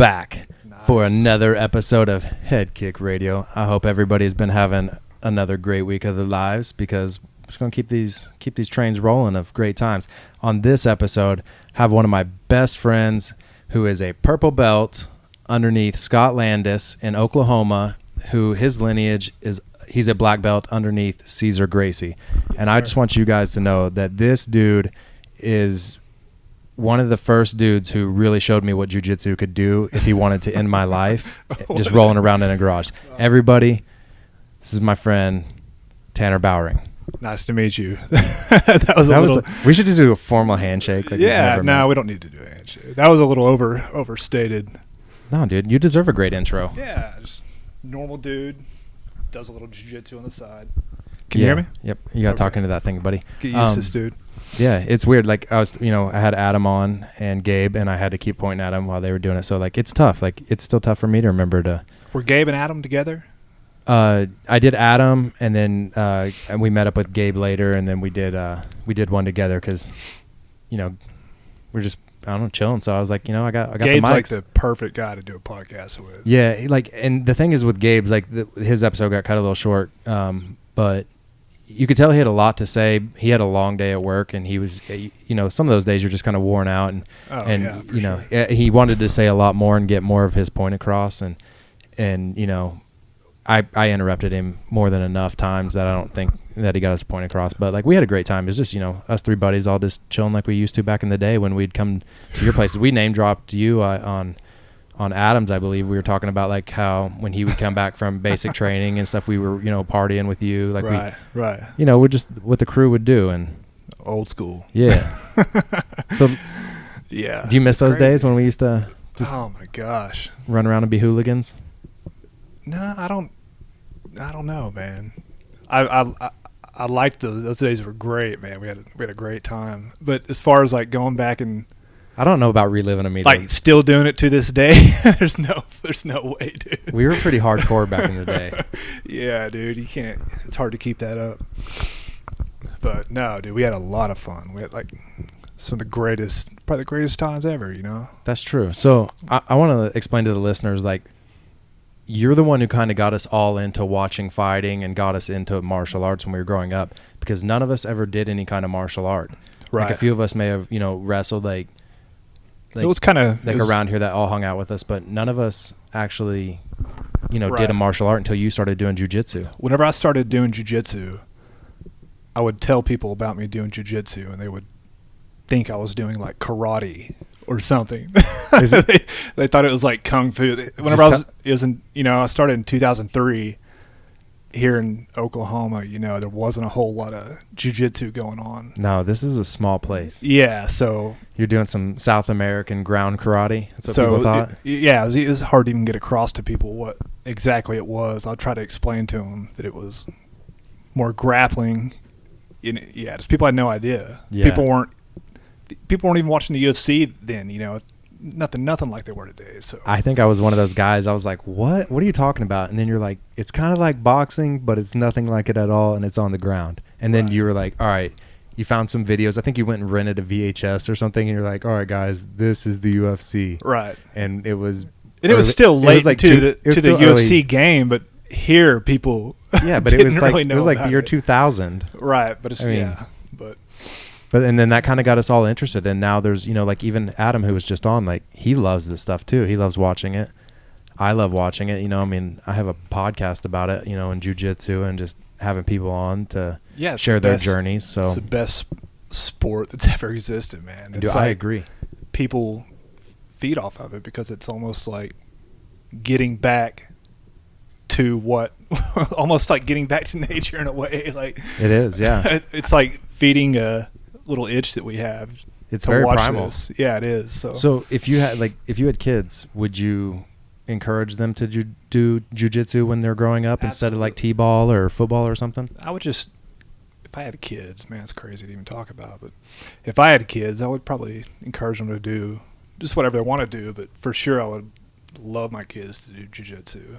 back for another episode of Head Kick Radio. I hope everybody's been having another great week of their lives, because we're just going to keep these trains rolling of great times. On this episode, have one of my best friends who is a purple belt underneath Scott Landis in Oklahoma, who his lineage is he's a black belt underneath Ceaser Gracie. And I just want you guys to know that this dude is one of the first dudes who really showed me what jiu-jitsu could do if he wanted to end my life, just rolling around in a garage. Everybody, this is my friend, Tanner Bowring. Nice to meet you. that was we should just do a formal handshake. Like we don't need to do a handshake. That was a little overstated. No, dude, you deserve a great intro. Yeah, just normal dude, does a little jiu-jitsu on the side. Can you hear me? Yep, you got talking to that thing, buddy. Get used to this dude. Yeah, it's weird. Like I had Adam on and Gabe, and I had to keep pointing at him while they were doing it. So like, it's tough. Like it's still tough for me to remember to. Were Gabe and Adam together? I did Adam, and then and we met up with Gabe later, and then we did one together because, we're just chilling. So I was like, I got Gabe's the mics. like the perfect guy to do a podcast with. Yeah, and the thing is with Gabe's, like his episode got cut a little short, but you could tell he had a lot to say. He had a long day at work, and he was, some of those days you're just kind of worn out, and he wanted to say a lot more and get more of his point across, and I interrupted him more than enough times that I don't think that he got his point across. But like, we had a great time. It was just, us three buddies all just chilling like we used to back in the day when we'd come to your places. We name dropped you on Adams, I believe. We were talking about like how when he would come back from basic training and stuff, we were, partying with you. Like right. We're just what the crew would do. And old school. Yeah. So yeah. Do you miss those days when we used to just oh my gosh, run around and be hooligans? No, I don't know, man. I liked those days were great, man. We had a great time. But as far as like going back and I don't know about reliving them either. Like still doing it to this day. there's no way, dude. We were pretty hardcore back in the day. Yeah, dude, you can't. It's hard to keep that up. But no, dude, we had a lot of fun. We had like some of the greatest, probably the greatest times ever. That's true. So I want to explain to the listeners, like, you're the one who kind of got us all into watching fighting and got us into martial arts when we were growing up, because none of us ever did any kind of martial art. Right. Like a few of us may have, wrestled like it was kind of around here that all hung out with us, but none of us actually, did a martial art until you started doing jiu-jitsu. Whenever I started doing jiu-jitsu, I would tell people about me doing jiu-jitsu, and they would think I was doing like karate or something. They thought it was like kung fu. Whenever I started in 2003 here in Oklahoma, there wasn't a whole lot of jiu-jitsu going on. No, this is a small place. Yeah, so you're doing some South American ground karate. That's what people thought. It was hard to even get across to people what exactly it was. I'll try to explain to them that it was more grappling. Just people had no idea. Yeah. People weren't even watching the UFC then, nothing like they were today. So I think I was one of those guys. I was like, what are you talking about? And then you're like, it's kind of like boxing, but it's nothing like it at all, and it's on the ground. And then you were like, all right, you found some videos. I think you went and rented a VHS or something, and you're like, all right, guys, this is the UFC. Right. And it was still late to the UFC game, but here people but it was like the year 2000. Right, but and then that kind of got us all interested. And now there's, like even Adam, who was just on, like he loves this stuff too. He loves watching it. I love watching it. I have a podcast about it, in jiu-jitsu, and just having people on to share their journeys. So it's the best sport that's ever existed, man. I agree. People feed off of it because it's almost like getting back to almost like getting back to nature in a way. Like it is, yeah. It's like feeding a little itch that we have. It's very primal. This. Yeah, it is. So if you had kids, would you encourage them to do jiu-jitsu when they're growing up? Absolutely. Instead of like t-ball or football or something? I would if I had kids, man, it's crazy to even talk about, but if I had kids, I would probably encourage them to do just whatever they want to do, but for sure I would love my kids to do jiu-jitsu,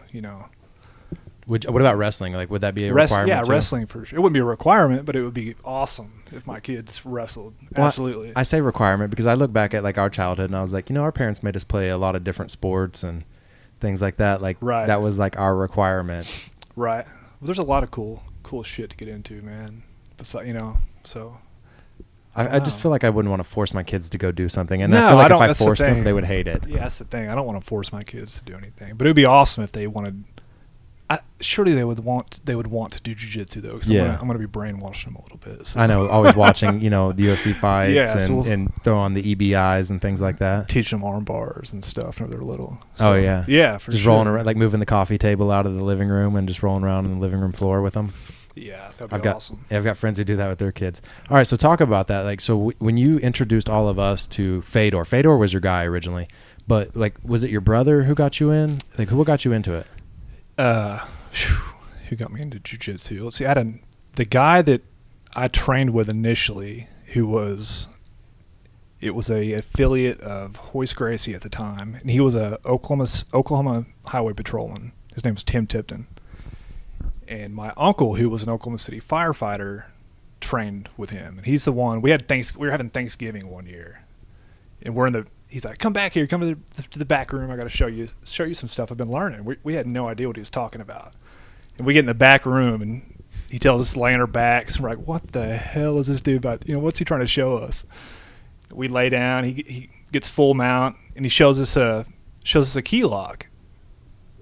What about wrestling? Like, would that be a requirement? Yeah, too? wrestling for sure. It wouldn't be a requirement, but it would be awesome if my kids wrestled. Well, Absolutely. I say requirement because I look back at like our childhood and I was like, our parents made us play a lot of different sports and things like that. Like that was like our requirement. Right. Well, there's a lot of cool shit to get into, man. Besides, so. I just feel like I wouldn't want to force my kids to go do something, and No, I feel like if I that's the forced them, thing. they would hate it. Yeah, that's the thing. I don't want to force my kids to do anything, but it would be awesome if they wanted. Surely they would want to do jiu-jitsu though, because I'm gonna be brainwashing them a little bit. So. I know, always watching the UFC fights and throw on the EBIs and things like that. Teach them arm bars and stuff when they're little. So, oh yeah, yeah, for just sure. rolling around, like moving the coffee table out of the living room and just rolling around on the living room floor with them. Yeah, that'd be awesome. I've got friends who do that with their kids. All right, so talk about that. Like, so when you introduced all of us to Fedor was your guy originally, but like, was it your brother who got you in? Like, who got you into it? Who got me into jiu-jitsu? Let's see. The guy that I trained with initially, it was a affiliate of Hoist Gracie at the time, and he was a Oklahoma highway patrolman. His name was Tim Tipton. And my uncle, who was an Oklahoma City firefighter, trained with him. And he's the one we were having Thanksgiving one year, and he's like, "Come back here, come to the back room. I got to show you some stuff I've been learning." We had no idea what he was talking about. And we get in the back room, and he tells us to lay on our backs. And we're like, "What the hell is this dude about? What's he trying to show us?" We lay down. He gets full mount, and he shows us a key lock,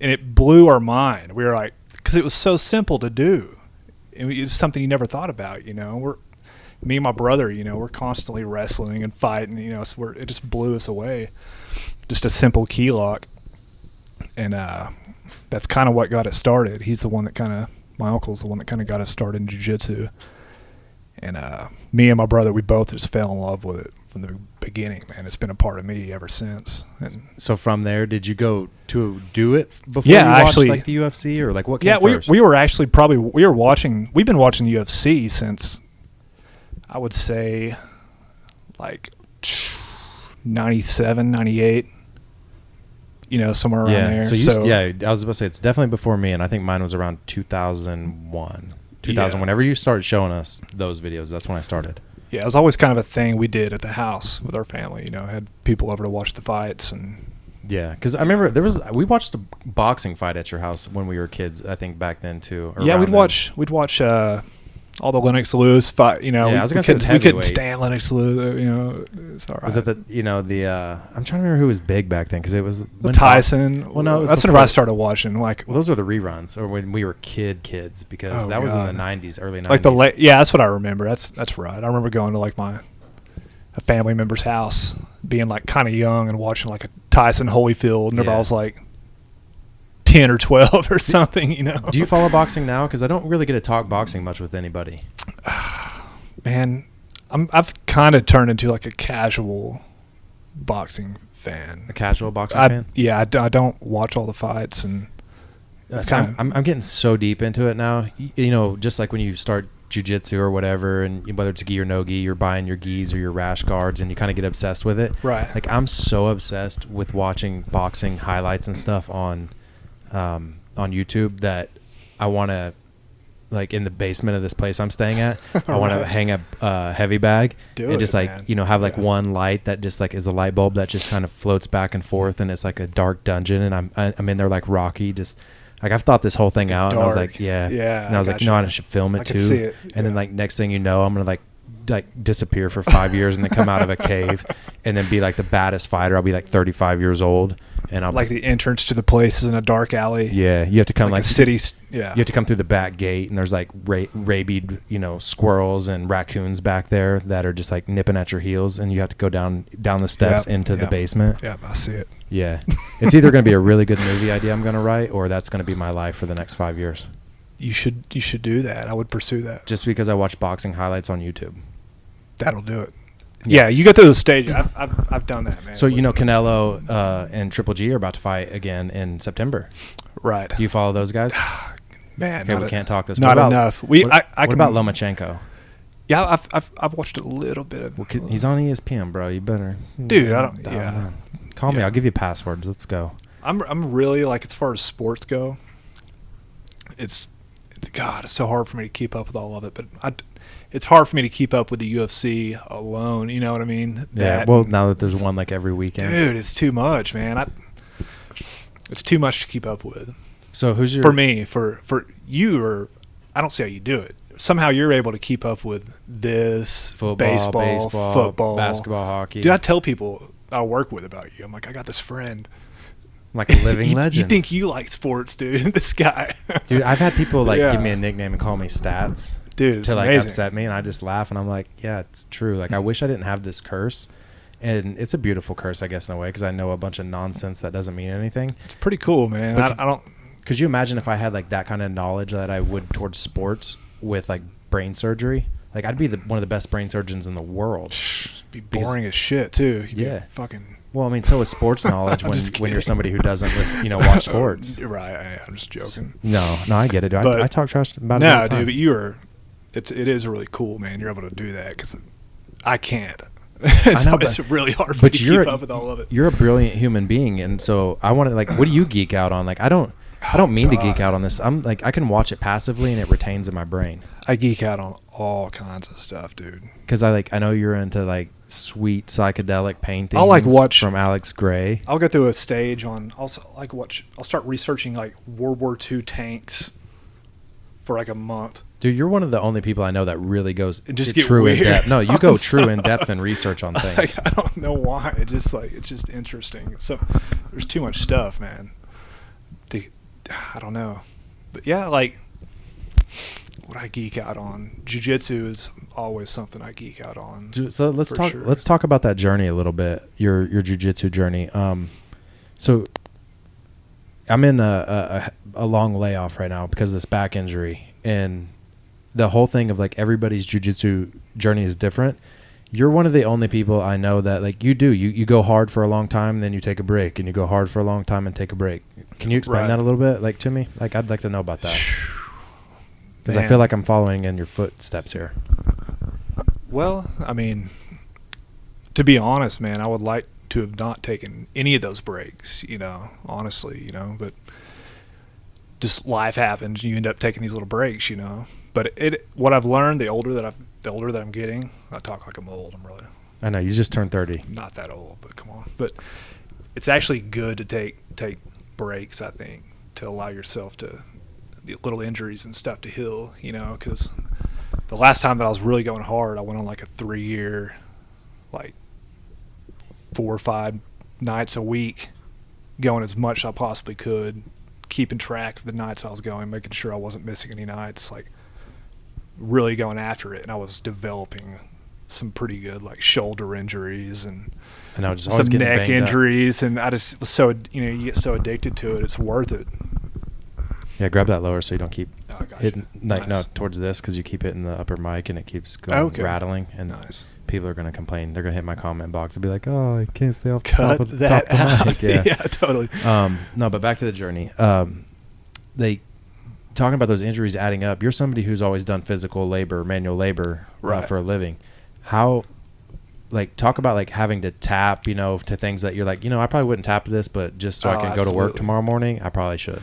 and it blew our mind. We were like, because it was so simple to do. It's something you never thought about. Me and my brother, we're constantly wrestling and fighting. So it just blew us away. Just a simple key lock, and that's kind of what got it started. My uncle's the one that kind of got us started in jiu-jitsu. And me and my brother, we both just fell in love with it from the beginning, man. It's been a part of me ever since. And so from there, did you go to do it before you watched like the UFC, or like what came first? we were actually we've been watching the UFC since, I would say, like 97, 98. Somewhere around there. So I was about to say it's definitely before me, and I think mine was around 2001. Whenever you started showing us those videos, that's when I started. Yeah, it was always kind of a thing we did at the house with our family. Had people over to watch the fights, and yeah, because I remember we watched a boxing fight at your house when we were kids. I think back then too. Yeah, we'd watch all the Lennox Lewis fight. I was gonna say we couldn't stand Lennox Lewis. It's all right. Was it I'm trying to remember who was big back then, because it was Tyson. Well, no, that's whenever I started watching. Like, those were the reruns, or when we were kids, because that was in the 90s, early 90s. Like that's what I remember. That's right. I remember going to like a family member's house, being like kind of young and watching like a Tyson Holyfield. Whenever I was like 10 or 12 or something, Do you follow boxing now? Because I don't really get to talk boxing much with anybody. Man, I've kind of turned into like a casual boxing fan. A casual boxing fan? Yeah, I don't watch all the fights, and I'm getting so deep into it now. Just like when you start jiu-jitsu or whatever, and whether it's gi or no gi, you're buying your gis or your rash guards, and you kind of get obsessed with it. Right. Like, I'm so obsessed with watching boxing highlights and stuff on YouTube that I want to, like, in the basement of this place I'm staying at, I want to hang a heavy bag and just have like one light that just like is a light bulb that just kind of floats back and forth, and it's like a dark dungeon, and I'm in there like Rocky, just like I've thought this whole thing out, and I was like, and I was like, I should film it too. See it. And then like next thing you know, I'm gonna like disappear for 5 years and then come out of a cave and then be like the baddest fighter. I'll be like 35 years old, and I'm like the entrance to the place is in a dark alley. Yeah, you have to come like cities. Yeah, you have to come through the back gate, and there's like rabid, squirrels and raccoons back there that are just like nipping at your heels, and you have to go down the steps into the basement. Yeah, I see it. Yeah, it's either going to be a really good movie idea I'm going to write, or that's going to be my life for the next 5 years. You should do that. I would pursue that. Just because I watch boxing highlights on YouTube. That'll do it. Yeah, you get to the stage. I've done that, man. So Canelo and Triple G are about to fight again in September. Right. Do you follow those guys? Man, okay, we can't talk this. Not enough. What about Lomachenko? Yeah, I've watched a little bit of. Well, he's on ESPN, bro. You better. Dude, I don't. Yeah. Call me. I'll give you passwords. Let's go. I'm really, like, as far as sports go, it's God, it's so hard for me to keep up with all of it. But it's hard for me to keep up with the UFC alone. You know what I mean? Yeah. Well, now that there's one like every weekend, dude, it's too much, man. It's too much to keep up with. So who's your for me? For you, or I don't see how you do it. Somehow you're able to keep up with this baseball, football, basketball, hockey. Dude, I tell people I work with about you. I'm like, I got this friend. I'm like a living legend. You think you like sports, dude? This guy. Dude, I've had people like give me a nickname and call me Stats. Dude, it's to like amazing. upset me, and I just laugh, and I'm like, yeah, it's true. Like, I wish I didn't have this curse, and it's a beautiful curse, I guess, in a way, because I know a bunch of nonsense that doesn't mean anything. It's pretty cool, man. I don't. Could you imagine if I had like that kind of knowledge that I would towards sports with like brain surgery? Like, I'd be one of the best brain surgeons in the world. Be boring as shit too. Yeah, fucking. Well, I mean, so is sports knowledge when you're somebody who doesn't listen, watch sports. Right. I'm just joking. No, I get it. I talk trash about it all the time. No, dude, but it is really cool, man. You're able to do that because I can't. It's really hard for me to keep up with all of it. You're a brilliant human being, and so I want to like, what do you geek out on? Like, I don't mean to geek out on this. I'm like, I can watch it passively and it retains in my brain. I geek out on all kinds of stuff, dude. Because I know you're into like sweet psychedelic paintings. I'll like watch from Alex Gray. I'll go through a stage on. I'll start researching like World War II tanks for like a month. Dude, you're one of the only people I know that really goes true in depth. No, you go true in depth and research on things. I don't know why. It's just interesting. So there's too much stuff, man. I don't know, but yeah, like what I geek out on. Jiu-Jitsu is always something I geek out on. So let's talk. Sure. Let's talk about that journey a little bit. Your jiu-jitsu journey. So I'm in a long layoff right now because of this back injury, and the whole thing of like everybody's jiu-jitsu journey is different. You're one of the only people I know that like you go hard for a long time, then you take a break, and you go hard for a long time and take a break. Can you explain that a little bit, like to me? Like I'd like to know about that because I feel like I'm following in your footsteps here. Well, I mean, to be honest, man, I would like to have not taken any of those breaks, honestly, but just life happens. You end up taking these little breaks, But what I've learned, the older that I'm getting, I talk like I'm old. I know you just turned 30. Not that old, but come on. But it's actually good to take breaks, I think, to allow yourself to the little injuries and stuff to heal. Because the last time that I was really going hard, I went on like a 3-year, like 4 or 5 nights a week, going as much as I possibly could, keeping track of the nights I was going, making sure I wasn't missing any nights, like really going after it. And I was developing some pretty good like shoulder injuries and some neck injuries, and I just was so you get so addicted to it, it's worth it. Yeah, grab that lower so you don't keep hitting nice. towards this, because you keep hitting the upper mic and it keeps going rattling, and people are going to complain. They're going to hit my comment box and be like, "Oh, I can't stay off the top of the mic." Yeah, totally. No, but back to the journey. They talking about those injuries adding up. You're somebody who's always done physical labor, manual labor for a living. How, like, talk about like having to tap, to things that you're like, I probably wouldn't tap this, but just so I can go to work tomorrow morning, I probably should.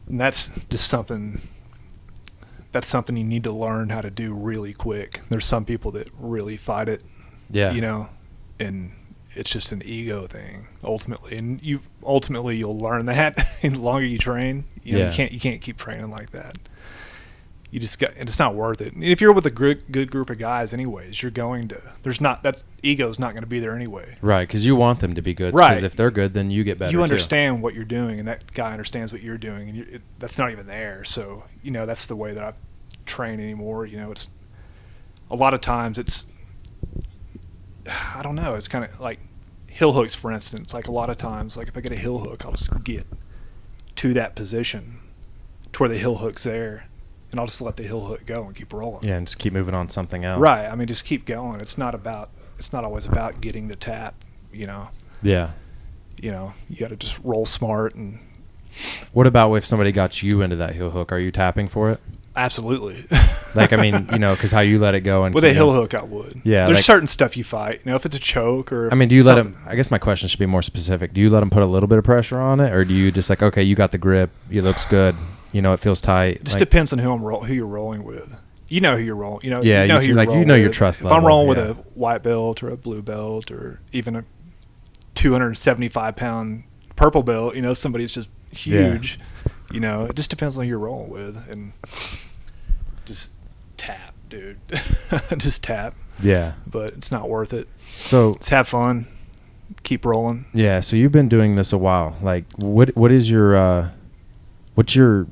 And that's just something you need to learn how to do really quick. There's some people that really fight it, and it's just an ego thing ultimately. And you'll learn that the longer you train. You can't keep training like that. You just and it's not worth it. And if you're with a good group of guys anyways, that ego's not going to be there anyway. Right, because you want them to be good. Right. Because if they're good, then you get better. You understand what you're doing, and that guy understands what you're doing, and that's not even there. So, that's the way that I train anymore. It's a lot of times I don't know, it's kind of like heel hooks, for instance. Like a lot of times, like if I get a heel hook, I'll just get to that position to where the heel hook's there, and I'll just let the heel hook go and keep rolling. Yeah, and just keep moving on something else. Right. I mean, just keep going. It's not always about getting the tap, Yeah. You got to just roll smart. And what about if somebody got you into that heel hook? Are you tapping for it? Absolutely. Like, I mean, because how you let it go. And with a heel hook, I would. Yeah. There's certain stuff you fight. If it's a choke or... I mean, do you let them... I guess my question should be more specific. Do you let them put a little bit of pressure on it? Or do you just like, okay, you got the grip. It looks good. it feels tight. It just depends on who you're rolling with. You know who you're rolling. You know who you're rolling your with. trust if level. I'm rolling with a white belt or a blue belt or even a 275-pound purple belt, somebody that's just huge. It just depends on who you're rolling with, and just tap, dude. Just tap. Yeah. But it's not worth it. So just have fun. Keep rolling. Yeah. So you've been doing this a while. Like, what is your what's your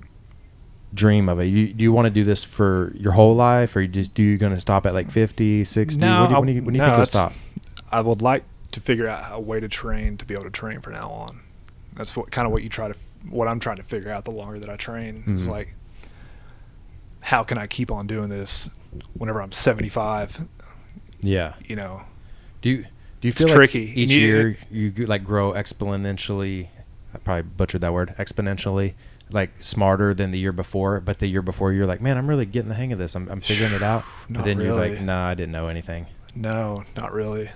dream of it? Do you want to do this for your whole life, or you going to stop at like 50, 60? No, when do you think you'll stop? I would like to figure out a way to train to be able to train from now on. That's what I'm trying to figure out the longer that I train. Mm-hmm. It's like, how can I keep on doing this whenever I'm 75? Yeah. Do you feel like tricky. Each year you like grow exponentially? I probably butchered that word. Exponentially, like smarter than the year before. But the year before you're like, man, I'm really getting the hang of this. I'm figuring it out. Not but then really. You're like, nah, I didn't know anything. No, not really.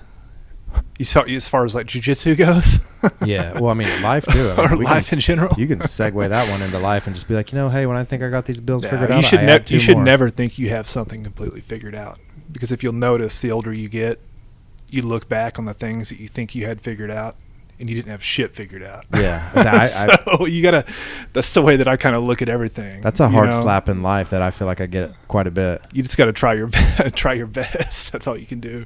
As far as like jiu-jitsu goes? Yeah. Well, I mean, life too. I mean, life in general. You can segue that one into life and just be like, hey, when I think I got these bills figured out, you should never think you have something completely figured out. Because if you'll notice, the older you get, you look back on the things that you think you had figured out, and you didn't have shit figured out. Yeah. So you gotta. That's the way that I kind of look at everything. That's a hard slap in life that I feel like I get quite a bit. You just gotta try your best. That's all you can do.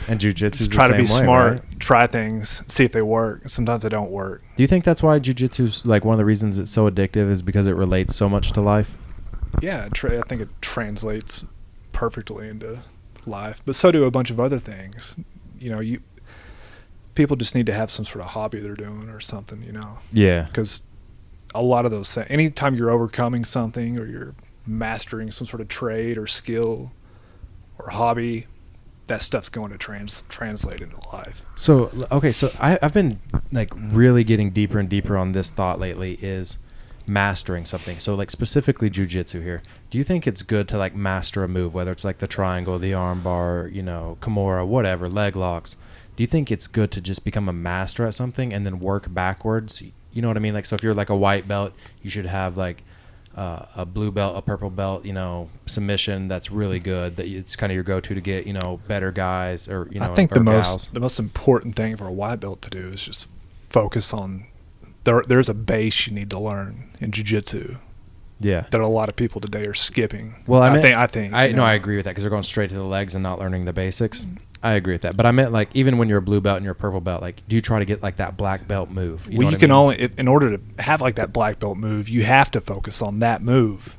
And jiu-jitsu is the try same to be way, smart. Right? Try things. See if they work. Sometimes they don't work. Do you think that's why jiu-jitsu is like one of the reasons it's so addictive is because it relates so much to life? Yeah, I think it translates perfectly into life, but so do a bunch of other things. People just need to have some sort of hobby they're doing or something, Yeah. Because a lot of those things, anytime you're overcoming something or you're mastering some sort of trade or skill or hobby, that stuff's going to translate into life. So, okay, so I've been like really getting deeper and deeper on this thought lately is mastering something. So like specifically jiu-jitsu here. Do you think it's good to like master a move, whether it's like the triangle, the arm bar, Kimura, whatever, leg locks? Do you think it's good to just become a master at something and then work backwards? You know what I mean? Like, so if you're like a white belt, you should have like a blue belt, a purple belt, submission that's really good. That it's kind of your go-to to get, better guys or, I think the gals. most important thing for a white belt to do is just focus on there's a base you need to learn in jiu-jitsu. Yeah. That a lot of people today are skipping. Well, I agree with that because they're going straight to the legs and not learning the basics. I agree with that. But I meant like even when you're a blue belt and you're a purple belt, like do you try to get like that black belt move? You can only, in order to have like that black belt move, you have to focus on that move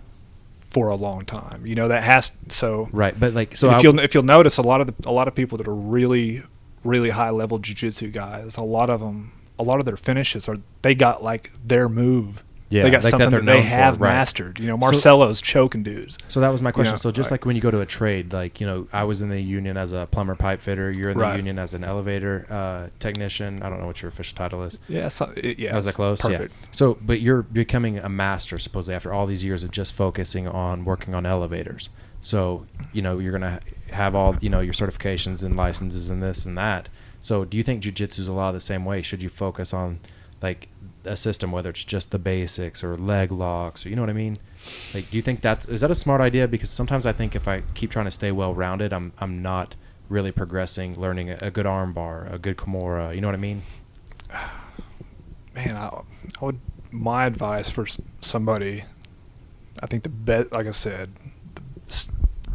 for a long time. Right, but like so if you'll notice a lot of people that are really, really high level jiu-jitsu guys, a lot of their finishes they got like their move. Yeah, they got like something that they have mastered. Marcelo's choking dudes. So that was my question. So just like when you go to a trade, like, I was in the union as a plumber pipe fitter. You're in the union as an elevator technician. I don't know what your official title is. Yeah. Was that close? Perfect. Yeah. So, but you're becoming a master, supposedly, after all these years of just focusing on working on elevators. So, you're going to have all, your certifications and licenses and this and that. So do you think jiu-jitsu is a lot of the same way? Should you focus on, like, a system, whether it's just the basics or leg locks or you know what I mean? Like, do you think is that a smart idea? Because sometimes I think if I keep trying to stay well-rounded, I'm not really progressing, learning a good arm bar, a good Kimura, you know what I mean? Man, I would, my advice for somebody, I think the best, like I said,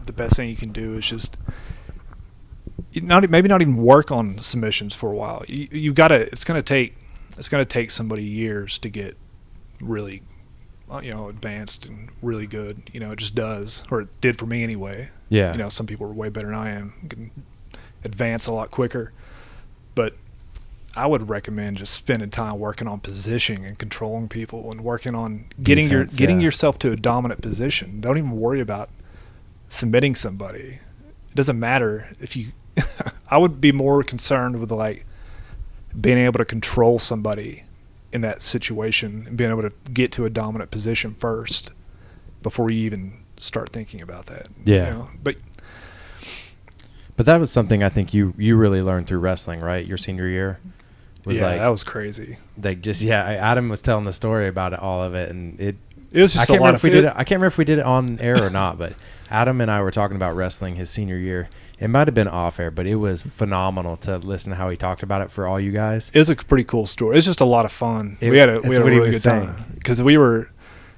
the best thing you can do is just maybe not even work on submissions for a while. You gotta, it's gonna take somebody years to get really, advanced and really good. It just does, or it did for me anyway. Yeah. Some people are way better than I am, can advance a lot quicker. But I would recommend just spending time working on positioning and controlling people and working on getting yourself to a dominant position. Don't even worry about submitting somebody. It doesn't matter if you. I would be more concerned with like being able to control somebody in that situation and being able to get to a dominant position first before you even start thinking about that. Yeah. But that was something I think you really learned through wrestling, right? Your senior year that was crazy. Like Adam was telling the story about all of it, and It was just a lot of fun. I can't remember if we did it on air or not, but Adam and I were talking about wrestling his senior year. It might have been off air, but it was phenomenal to listen to how he talked about it for all you guys. It was a pretty cool story. It's just a lot of fun. We had a really good time because we were.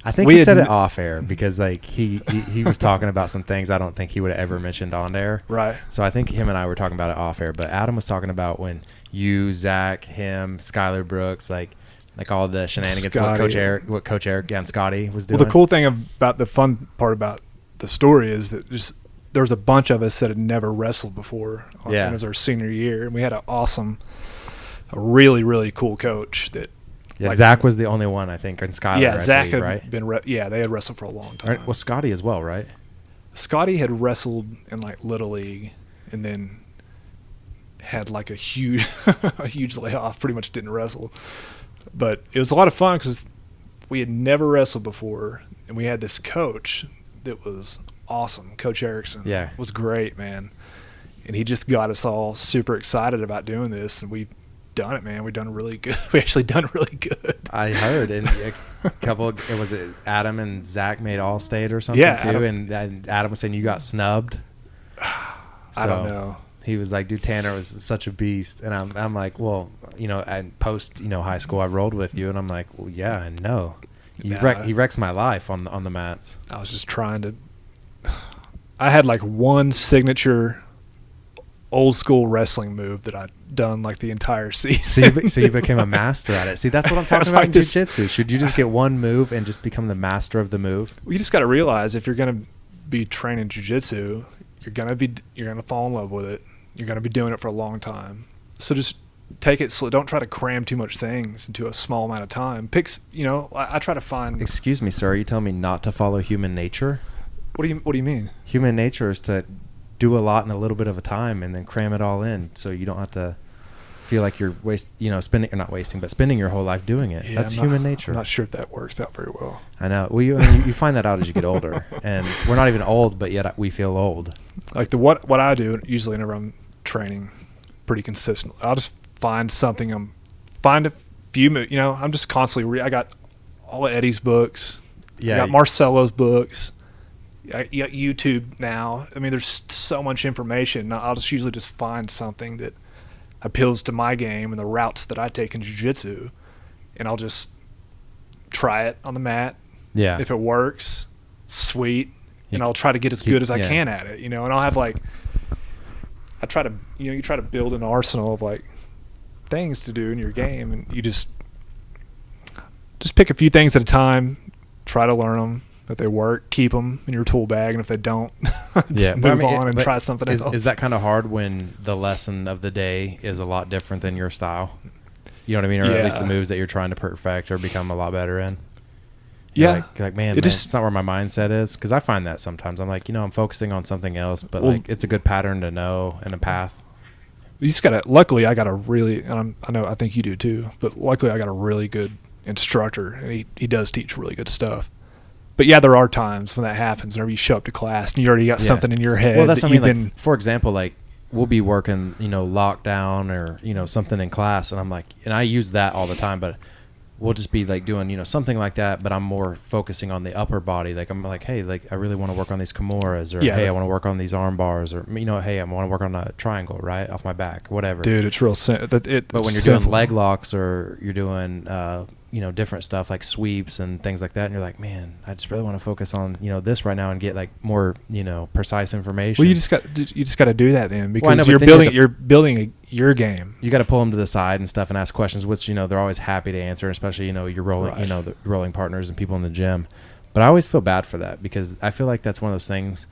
I think he said it off air because like he was talking about some things I don't think he would have ever mentioned on air. Right. So I think him and I were talking about it off air, but Adam was talking about when you, Zach, him, Skylar Brooks, like all the shenanigans, what Coach Eric and Scotty was doing. Well, the cool thing about the fun part about the story is that there was a bunch of us that had never wrestled before. Yeah. It was our senior year, and we had a really, really cool coach that. Yeah, like, Zach was the only one, I think, and Skylar. Yeah, Zach believe, had been. They had wrestled for a long time. Well, Scotty as well, right? Scotty had wrestled in like Little League, and then had like a huge layoff. Pretty much didn't wrestle, but it was a lot of fun because we had never wrestled before, and we had this coach that was awesome. Coach Erickson. Yeah, was great, man, and he just got us all super excited about doing this, and we. Done it, man. We done really good. We actually done really good. I heard, and a couple. Was it Adam and Zach made All State or something too? And Adam was saying you got snubbed. I don't know. He was like, "Dude, Tanner was such a beast," and I'm like, "Well, and post high school, I rolled with you," and I'm like, "Well, yeah, I know. He wrecks my life on the mats." I was just trying to. I had like one signature old school wrestling move that I'd done like the entire season. So you became a master at it. See, that's what I'm talking about in jiu-jitsu. Should you just get one move and just become the master of the move? Well, you just got to realize if you're going to be training jiu-jitsu, you're going to fall in love with it. You're going to be doing it for a long time. So just take it slow. Don't try to cram too much things into a small amount of time. I try to find. Excuse me, sir. Are you telling me not to follow human nature? What do you mean? Human nature is to do a lot in a little bit of a time and then cram it all in so you don't have to feel like you're spending your whole life doing it. Yeah, that's human nature. I'm not sure if that works out very well. I know. Well, you find that out as you get older, and we're not even old, but yet we feel old. Like what I do usually whenever I'm training pretty consistently, I'll just find something. Find a few, I'm just constantly I got all of Eddie's books. Yeah. I got Marcelo's books. I got YouTube now. I mean, there's so much information. I'll just usually just find something that appeals to my game and the routes that I take in jiu-jitsu, and I'll just try it on the mat. Yeah. If it works, sweet, and I'll try to get as good as I can at it, and I'll have I try to, you try to build an arsenal of like things to do in your game, and you just pick a few things at a time, try to learn them. If they work, keep them in your tool bag, and if they don't, move on and try something else. Is that kind of hard when the lesson of the day is a lot different than your style? You know what I mean? Or at least the moves that you're trying to perfect or become a lot better in? You're like, man, it's not where my mindset is. Because I find that sometimes. I'm like, I'm focusing on something else, but it's a good pattern to know and a path. You just got to, luckily, I got a really, and I think you do too, but luckily I got a really good instructor, and he does teach really good stuff. But yeah, there are times when that happens. Whenever you show up to class and you already got something in your head. Well, that's what I mean. Like, for example, like we'll be working, lockdown or something in class, and I'm like, and I use that all the time. But we'll just be like doing something like that. But I'm more focusing on the upper body. Like I'm like, hey, like I really want to work on these Kimuras, or hey, I want to work on these arm bars, or hey, I want to work on a triangle right off my back, whatever. Dude, it's real simple. But when you're doing leg locks or you're doing different stuff like sweeps and things like that, and you're like, man, I just really want to focus on this right now and get like more precise information. Well, you just got to do that then, because you're building your game. You got to pull them to the side and stuff and ask questions, which they're always happy to answer, especially you're rolling the rolling partners and people in the gym. But I always feel bad for that, because I feel like that's one of those things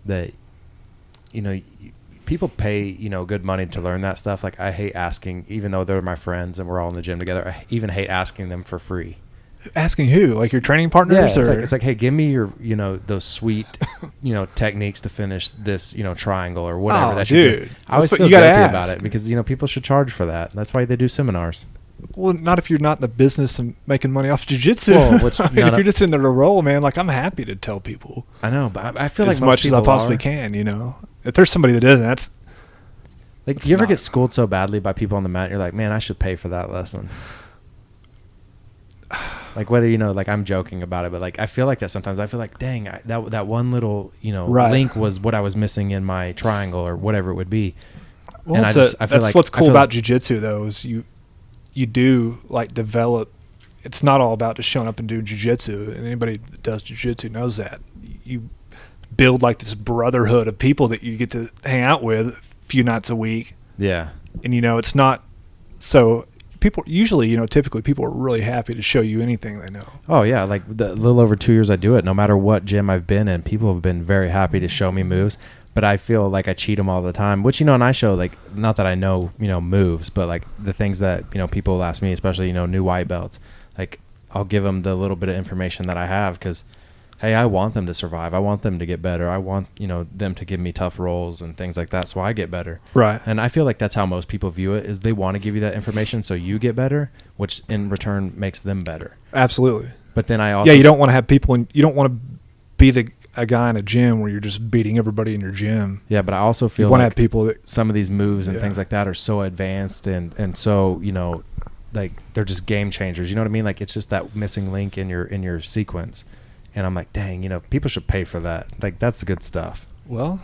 that people pay good money to learn that stuff. Like I hate asking, even though they're my friends and we're all in the gym together, I even hate asking them for free. Asking who? Like your training partners? Yeah, it's like, hey, give me your those sweet techniques to finish this triangle or whatever that you do. I always feel guilty about it, because people should charge for that. That's why they do seminars. Well, not if you're not in the business and making money off jiu-jitsu. Well, if you're just in the role, man, like I'm happy to tell people. I know, but I feel as like much as I possibly can. If there's somebody that isn't, that's like, you ever get schooled so badly by people on the mat, you're like, man, I should pay for that lesson. Like whether, like I'm joking about it, but like I feel like that sometimes. I feel like, dang, that one little, Right. link was what I was missing in my triangle or whatever it would be. Well, And that's what's cool about jiu-jitsu, though, is you do like develop. It's not all about just showing up and doing jiu-jitsu, and anybody that does jiu-jitsu knows that. You build like this brotherhood of people that you get to hang out with a few nights a week. Yeah. And it's not so people usually, typically people are really happy to show you anything they know. Oh yeah, like the little over 2 years I do it, no matter what gym I've been in, people have been very happy to show me moves. But I feel like I cheat them all the time, which, and I show, like, not that I know, moves, but like the things that, people ask me, especially, new white belts, like I'll give them the little bit of information that I have because, hey, I want them to survive. I want them to get better. I want, them to give me tough rolls and things like that so I get better. Right. And I feel like that's how most people view it, is they want to give you that information so you get better, which in return makes them better. Absolutely. But then I also... Yeah, you don't want to have people, you don't want to be a guy in a gym where you're just beating everybody in your gym. Yeah, but I also feel you want like to have people that... some of these moves and things like that are so advanced and so, like they're just game changers. You know what I mean? Like it's just that missing link in your sequence. And I'm like, dang, people should pay for that. Like that's the good stuff. Well,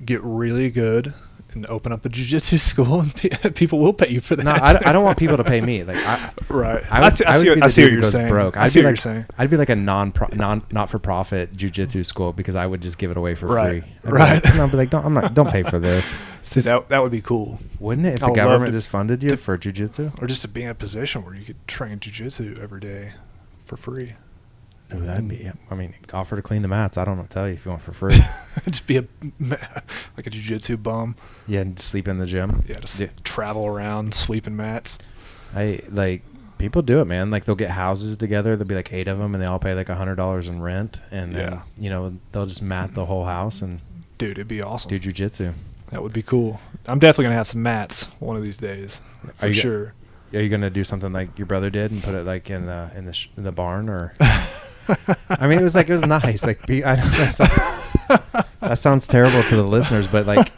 get really good and open up a jiu-jitsu school, and people will pay you for that. No, I don't want people to pay me. Like, right. I see what you're saying. Broke. I see what you're saying. I'd be like a not-for-profit jiu-jitsu school because I would just give it away for free. Right. And I'll be like, don't pay for this. See, that would be cool. Wouldn't it if the government just funded you for jiu-jitsu? Or just to be in a position where you could train jiu-jitsu every day for free. Ooh, that'd be, offer to clean the mats. I don't know, tell you if you want for free. Just be like a jiu-jitsu bum. Yeah, and sleep in the gym. Yeah, just travel around sweeping mats. People do it, man. Like they'll get houses together. There'll be like 8 of them, and they all pay like $100 in rent, and then they'll just mat the whole house and dude, it'd be awesome. Do jiu-jitsu. That would be cool. I'm definitely gonna have some mats one of these days for sure. Are you gonna do something like your brother did and put it like in the barn or? It was nice. Like that sounds terrible to the listeners, but like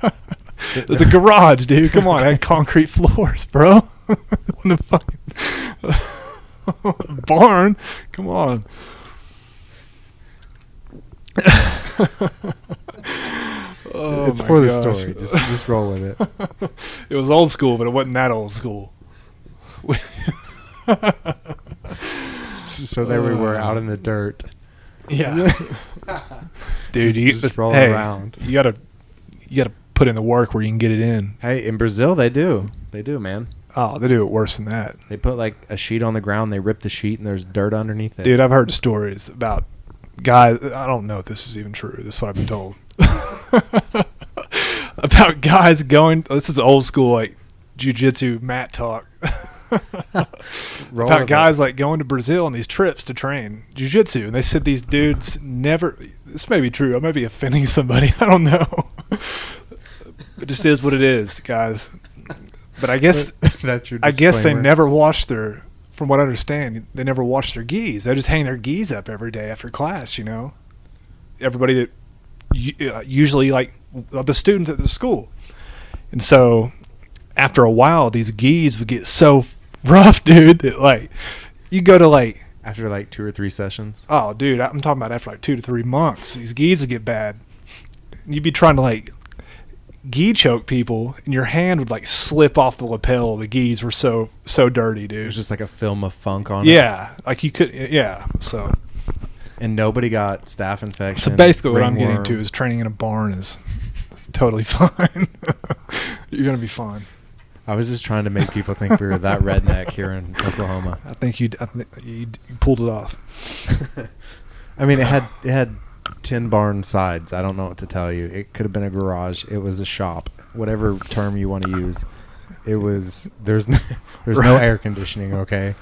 there's a garage, dude. Come on, I had concrete floors, bro. The fucking barn. Come on. It's for the story. Just roll with it. It was old school, but it wasn't that old school. So there we were out in the dirt. Yeah. Dude, just rolling around. You gotta put in the work where you can get it in. Hey, in Brazil they do, man. Oh, they do it worse than that. They put like a sheet on the ground, they rip the sheet, and there's dirt underneath it. Dude, I've heard stories about guys. I don't know if this is even true. This is what I've been told. About guys going. This is old school like jiu-jitsu mat talk. About guys like going to Brazil on these trips to train jiu-jitsu, and they said these dudes never. This may be true. I may be offending somebody. I don't know. It just is what it is, guys. But I guess that's your disclaimer. I guess they never wash their. From what I understand, they never wash their gis. They just hang their gis up every day after class. Everybody that usually like the students at the school, and so after a while, these gis would get so rough, dude, that like you go to like after like 2 or 3 sessions. Oh, dude, I'm talking about after like 2 to 3 months, these gis would get bad. You'd be trying to like gi choke people, and your hand would like slip off the lapel. The gis were so dirty, dude. It was just like a film of funk on it. Yeah, like you could. Yeah, so. And nobody got staph infection. So basically, what I'm getting to is training in a barn is totally fine. You're gonna be fine. I was just trying to make people think we were that redneck here in Oklahoma. I think you pulled it off. It had tin barn sides. I don't know what to tell you. It could have been a garage. It was a shop. Whatever term you want to use. It was. There's no air conditioning. Okay.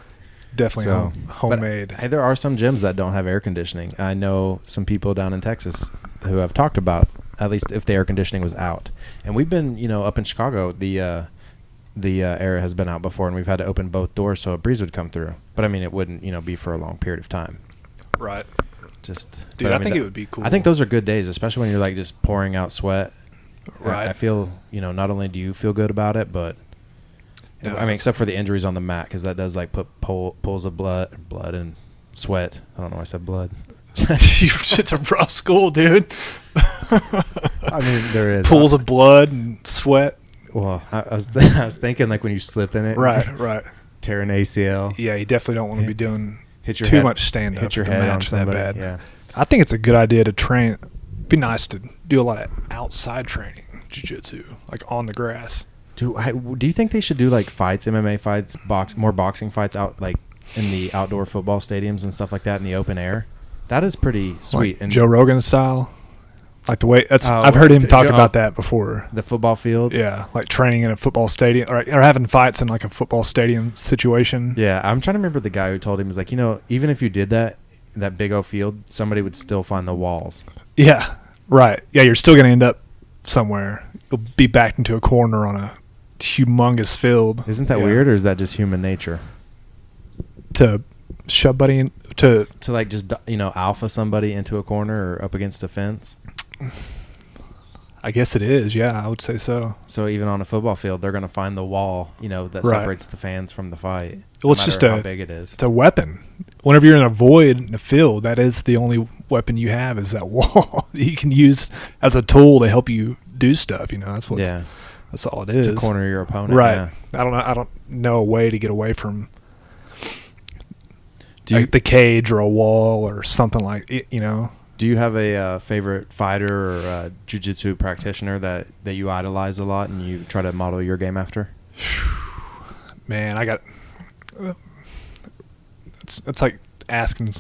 Definitely homemade. But there are some gyms that don't have air conditioning. I know some people down in Texas who have talked about at least if the air conditioning was out. And we've been, up in Chicago, the air has been out before, and we've had to open both doors so a breeze would come through. But it wouldn't, be for a long period of time. Right. Dude, I think it would be cool. I think those are good days, especially when you're like just pouring out sweat. Right. I feel, not only do you feel good about it, but Yeah, I mean, except for the injuries on the mat, because that does like put pools of blood and sweat. I don't know why I said blood. It's a rough school, dude. I mean, there is pools of blood and sweat. Well, I was thinking like when you slip in it, right, tear an ACL. Yeah, you definitely don't want to be doing much stand up. Hit your head on somebody. That bad. Yeah, I think it's a good idea to train. It'd be nice to do a lot of outside training, jiu-jitsu, like on the grass. Do you think they should do like fights, MMA fights, more boxing fights out like in the outdoor football stadiums and stuff like that in the open air? That is pretty sweet. Like and Joe Rogan style, like the way I've heard him talk about that before. The football field, yeah, like training in a football stadium or having fights in like a football stadium situation. Yeah, I'm trying to remember the guy who told him, he's like, even if you did that big old field, somebody would still find the walls. Yeah, right. Yeah, you're still going to end up somewhere. You'll be backed into a corner on a humongous field. Isn't that weird, or is that just human nature? To shove buddy in, to like just alpha somebody into a corner or up against a fence. I guess it is. Yeah, I would say so. So even on a football field, they're going to find the wall, that separates the fans from the fight. Well, it's just how big it is. It's a weapon. Whenever you're in a void in a field, that is the only weapon you have is that wall that you can use as a tool to help you do stuff. That's what. Yeah. That's all it is. To corner your opponent. Right. Yeah. I don't know a way to get away from the cage or a wall or something like it, Do you have a favorite fighter or jiu-jitsu practitioner that you idolize a lot and you try to model your game after? Man, I got it's like asking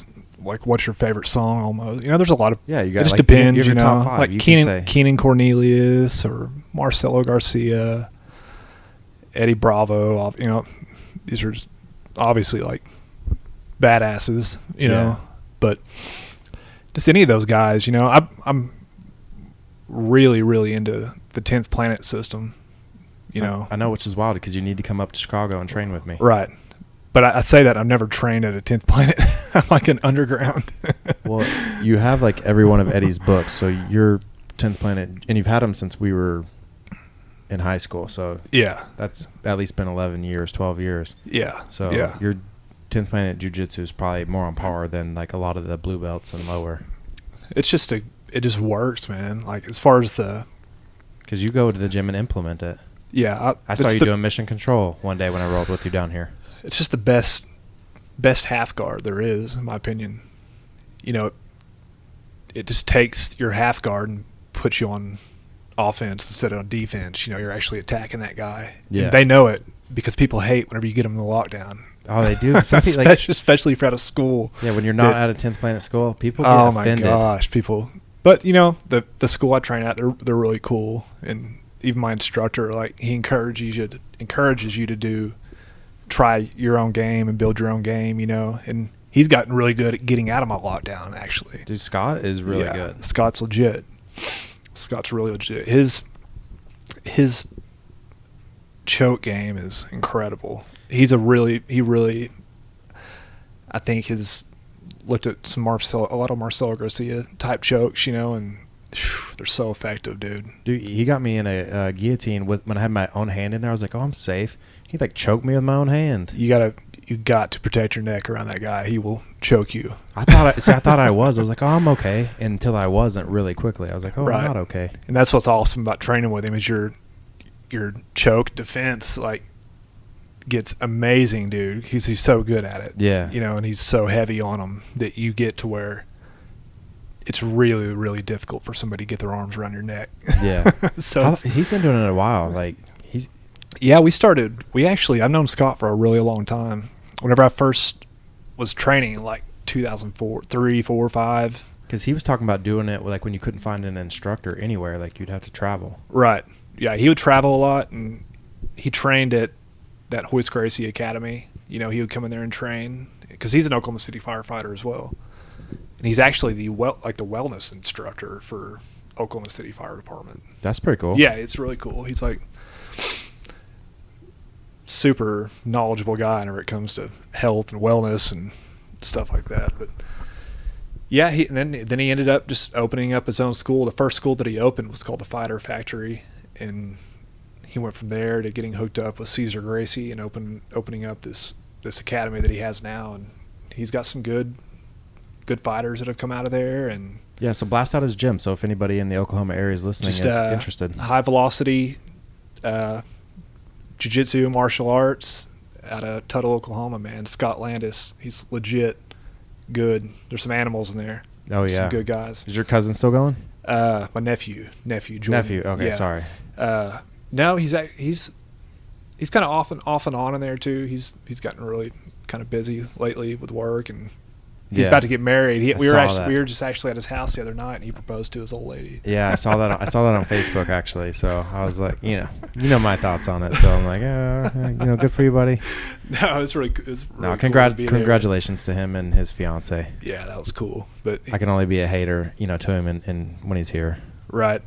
like what's your favorite song almost. There's a lot of you got it just depends, top five. Like Keenan Cornelius or Marcelo Garcia, Eddie Bravo, these are obviously like badasses, but just any of those guys, I'm really, really into the 10th Planet system, I know, which is wild because you need to come up to Chicago and train with me. Right. But I say that I've never trained at a 10th Planet. I'm like an underground. Well, you have like every one of Eddie's books, so you're 10th Planet, and you've had them since we were in high school. So yeah, that's at least been 11 years, 12 years. Yeah. So your 10th Planet Jiu-Jitsu is probably more on par than like a lot of the blue belts and lower. It's just it just works, man. Like as far as because you go to the gym and implement it. Yeah, I saw you doing mission control one day when I rolled with you down here. It's just the best half guard there is, in my opinion. It just takes your half guard and puts you on offense instead of on defense. You're actually attacking that guy. Yeah, and they know it because people hate whenever you get them in the lockdown. Oh, they do. Especially if you're out of school. Yeah, when you're not at a 10th Planet school, people get offended. Oh my gosh, people. But the school I train at, they're really cool, and even my instructor, like he encourages you to try your own game and build your own game, and he's gotten really good at getting out of my lockdown. Actually, dude, Scott is really good. Scott's legit. Scott's really legit. His choke game is incredible. He really, I think has looked at a lot of Marcelo Garcia type chokes, and they're so effective, dude. Dude, he got me in a guillotine when I had my own hand in there. I was like, oh, I'm safe. He like choked me with my own hand. You got to protect your neck around that guy. He will choke you. I thought I was. I was like, oh, I'm okay, until I wasn't really quickly. I was like, oh, right. I'm not okay. And that's what's awesome about training with him is your choke defense like gets amazing, dude. He's so good at it. Yeah. And he's so heavy on him that you get to where it's really, really difficult for somebody to get their arms around your neck. Yeah. So he's been doing it a while. Like I've known Scott for a really long time. Whenever I first was training, like 2004, 3, 4, 5. Because he was talking about doing it like when you couldn't find an instructor anywhere, like you'd have to travel. Right. Yeah, he would travel a lot, and he trained at that Ceaser Gracie Academy. He would come in there and train because he's an Oklahoma City firefighter as well. And he's actually the wellness instructor for Oklahoma City Fire Department. That's pretty cool. Yeah, it's really cool. He's like super knowledgeable guy whenever it comes to health and wellness and stuff like that. But yeah, then he ended up just opening up his own school. The first school that he opened was called the Fighter Factory, and he went from there to getting hooked up with Ceaser Gracie and opening up this academy that he has now, and he's got some good fighters that have come out of there. And yeah, so blast out his gym. So if anybody in the Oklahoma area is listening, is interested, high velocity jiu-jitsu martial arts out of Tuttle, Oklahoma, man. Scott Landis, he's legit good. There's some animals in there. Oh yeah, some good guys. Is your cousin still going? My nephew Jordan. Nephew. Okay, yeah. Sorry. No, he's kind of off and on in there too. He's gotten really kind of busy lately with work, and he's about to get married. We were just actually at his house the other night, and he proposed to his old lady. Yeah, I saw that. I saw that on Facebook actually. So I was like, you know my thoughts on it. So I'm like, good for you, buddy. No, it was really cool Congratulations to him and his fiance. Yeah, that was cool. But I can only be a hater, to him and when he's here. Right.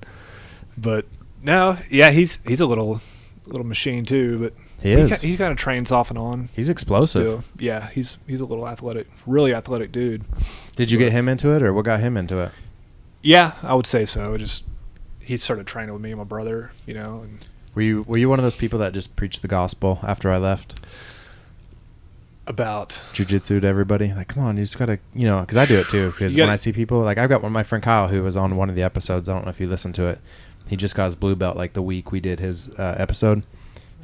But no, yeah, he's a little machine too, but he kind of trains off and on. He's explosive. Still. Yeah, he's a little athletic, really athletic dude. Did you get him into it, or what got him into it? Yeah, I would say so. He started training with me and my brother, And were you one of those people that just preached the gospel after I left? About jiu-jitsu to everybody, like, come on, you just gotta, because I do it too. Because when I see people, like, I've got my friend Kyle who was on one of the episodes. I don't know if you listened to it. He just got his blue belt like the week we did his episode,